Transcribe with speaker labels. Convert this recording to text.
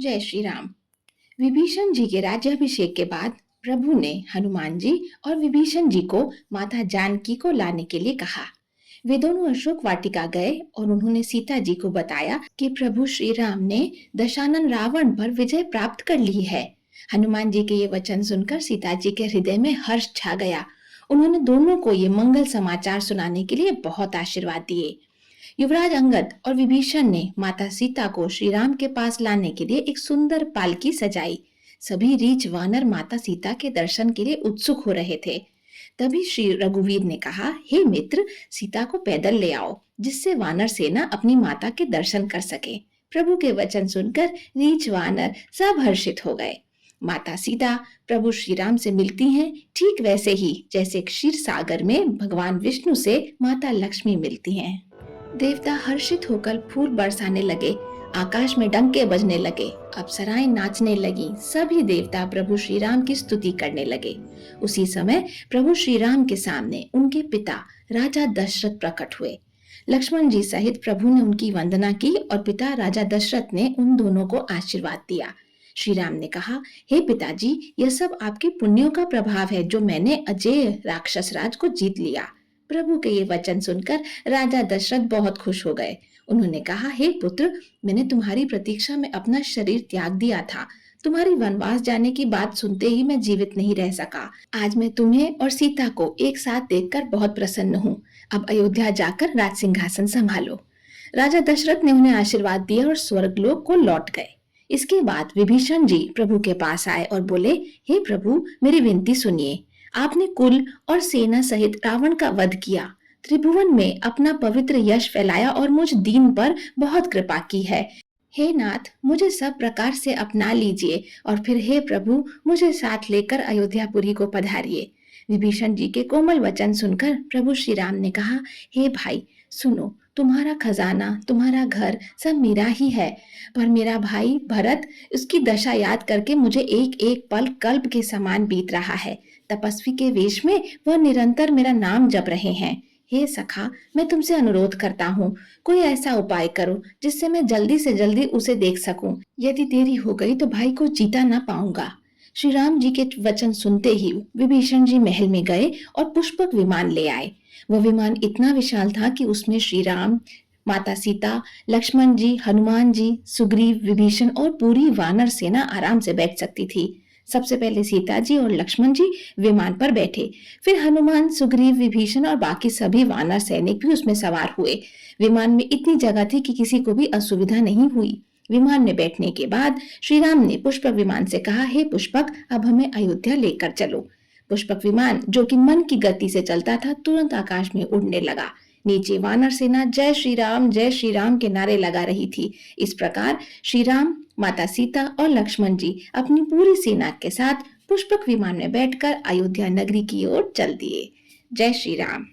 Speaker 1: जय श्री राम। विभीषण जी के राज्याभिषेक के बाद प्रभु ने हनुमान जी और विभीषण जी को माता जानकी को लाने के लिए कहा। वे दोनों अशोक वाटिका गए और उन्होंने सीता जी को बताया कि प्रभु श्री राम ने दशानन रावण पर विजय प्राप्त कर ली है। हनुमान जी के ये वचन सुनकर सीता जी के हृदय में हर्ष छा गया। उन्होंने दोनों को ये मंगल समाचार सुनाने के लिए बहुत आशीर्वाद दिए। युवराज अंगद और विभीषण ने माता सीता को श्री राम के पास लाने के लिए एक सुंदर पालकी सजाई। सभी रीछ वानर माता सीता के दर्शन के लिए उत्सुक हो रहे थे। तभी श्री रघुवीर ने कहा, हे मित्र, सीता को पैदल ले आओ, जिससे वानर सेना अपनी माता के दर्शन कर सके। प्रभु के वचन सुनकर रीछ वानर सब हर्षित हो गए। माता सीता प्रभु श्री राम से मिलती हैं ठीक वैसे ही जैसे क्षीर सागर में भगवान विष्णु से माता लक्ष्मी मिलती हैं। देवता हर्षित होकर फूल बरसाने लगे, आकाश में डंके बजने लगे, अप्सराएं नाचने लगी। सभी देवता प्रभु श्री राम की स्तुति करने लगे। उसी समय प्रभु श्री राम के सामने उनके पिता राजा दशरथ प्रकट हुए। लक्ष्मण जी सहित प्रभु ने उनकी वंदना की और पिता राजा दशरथ ने उन दोनों को आशीर्वाद दिया। श्री राम ने कहा, हे पिताजी, यह सब आपके पुण्यों का प्रभाव है जो मैंने अजेय राक्षस राज को जीत लिया। प्रभु के ये वचन सुनकर राजा दशरथ बहुत खुश हो गए। उन्होंने कहा, हे पुत्र, मैंने तुम्हारी प्रतीक्षा में अपना शरीर त्याग दिया था। तुम्हारी वनवास जाने की बात सुनते ही मैं जीवित नहीं रह सका। आज मैं तुम्हें और सीता को एक साथ देखकर बहुत प्रसन्न हूँ। अब अयोध्या जाकर राज सिंहासन संभालो। राजा दशरथ ने उन्हें आशीर्वाद दिया और स्वर्गलोक को लौट गए। इसके बाद विभीषण जी प्रभु के पास आए और बोले, हे प्रभु, मेरी विनती सुनिए। आपने कुल और सेना सहित रावण का वध किया, त्रिभुवन में अपना पवित्र यश फैलाया और मुझ दीन पर बहुत कृपा की है। हे नाथ, मुझे सब प्रकार से अपना लीजिए और फिर हे प्रभु, मुझे साथ लेकर अयोध्यापुरी को पधारिए। विभीषण जी के कोमल वचन सुनकर प्रभु श्री राम ने कहा, हे भाई सुनो, तुम्हारा खजाना, तुम्हारा घर सब मेरा ही है, पर मेरा भाई भरत, उसकी दशा याद करके मुझे एक एक पल कल्प के समान बीत रहा है। तपस्वी के वेश में वह निरंतर मेरा नाम जप रहे हैं। हे सखा, मैं तुमसे अनुरोध करता हूँ, कोई ऐसा उपाय करो जिससे मैं जल्दी से जल्दी उसे देख सकूं। यदि देरी हो गई तो भाई को जीता ना पाऊंगा। श्री राम जी के वचन सुनते ही विभीषण जी महल में गए और पुष्पक विमान ले आए। वह विमान इतना विशाल था कि उसमें श्री राम, माता सीता, लक्ष्मण जी, हनुमान जी, सुग्रीव, विभीषण और पूरी वानर सेना आराम से बैठ सकती थी। सबसे पहले सीता जी और लक्ष्मण जी विमान पर बैठे, फिर हनुमान, सुग्रीव, विभीषण और बाकी सभी वानर सैनिक भी उसमें सवार हुए। विमान में इतनी जगह थी कि किसी को भी असुविधा नहीं हुई। विमान में बैठने के बाद श्री राम ने पुष्पक विमान से कहा, हे पुष्पक, अब हमें अयोध्या लेकर चलो। पुष्पक विमान, जो कि मन की गति से चलता था, तुरंत आकाश में उड़ने लगा। नीचे वानर सेना जय श्री राम के नारे लगा रही थी। इस प्रकार श्री राम, माता सीता और लक्ष्मण जी अपनी पूरी सेना के साथ पुष्पक विमान में बैठकर अयोध्या नगरी की ओर चल दिए। जय श्री राम।